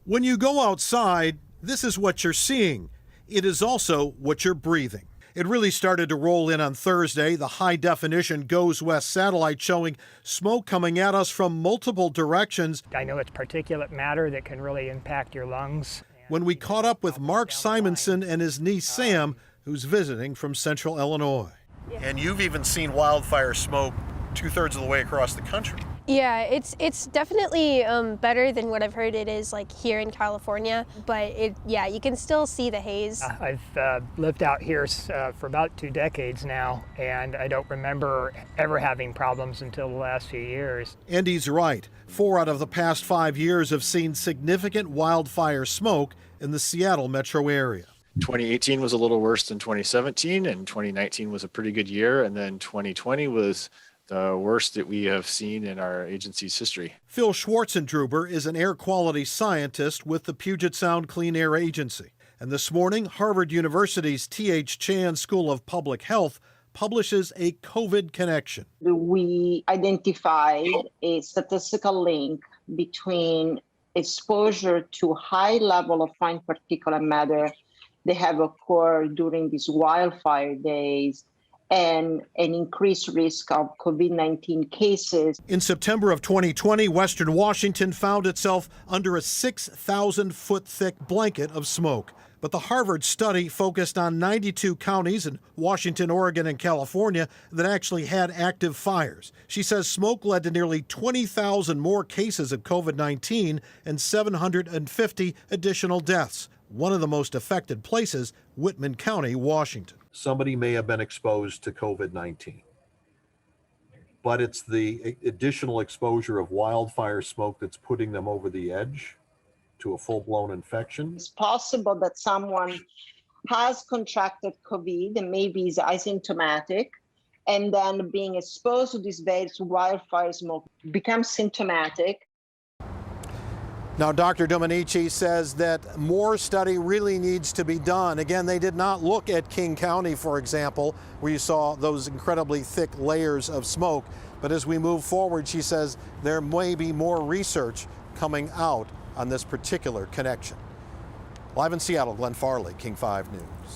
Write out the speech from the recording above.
When you go outside, this is what you're seeing. It is also what you're breathing. It really started to roll in on Thursday, the high-definition Goes West satellite showing smoke coming at us from multiple directions. I know it's particulate matter that can really impact your lungs. When we caught up with Mark Simonson and his niece Sam, who's visiting from central Illinois. And you've even seen wildfire smoke 2/3 of the way across the country. Yeah, it's definitely better than what I've heard it is like here in California, but you can still see the haze. I've lived out here for about 2 decades now, and I don't remember ever having problems until the last few years. And he's right. 4 out of the past 5 years have seen significant wildfire smoke in the Seattle metro area. 2018 was a little worse than 2017, and 2019 was a pretty good year, and then 2020 was the worst that we have seen in our agency's history. Phil Schwartzendruber is an air quality scientist with the Puget Sound Clean Air Agency. And this morning, Harvard University's T.H. Chan School of Public Health publishes a COVID connection. We identified a statistical link between exposure to high level of fine particulate matter that have occurred during these wildfire days and an increased risk of COVID-19 cases. In September of 2020, Western Washington found itself under a 6,000-foot thick blanket of smoke. But the Harvard study focused on 92 counties in Washington, Oregon, and California that actually had active fires. She says smoke led to nearly 20,000 more cases of COVID-19 and 750 additional deaths. One of the most affected places, Whitman County, Washington. Somebody may have been exposed to COVID-19, but it's the additional exposure of wildfire smoke that's putting them over the edge to a full-blown infection. It's possible that someone has contracted COVID and maybe is asymptomatic, and then being exposed to this various wildfire smoke becomes symptomatic. Now, Dr. Domenici says that more study really needs to be done. Again, they did not look at King County, for example, where you saw those incredibly thick layers of smoke. But as we move forward, she says there may be more research coming out on this particular connection. Live in Seattle, Glenn Farley, King 5 News.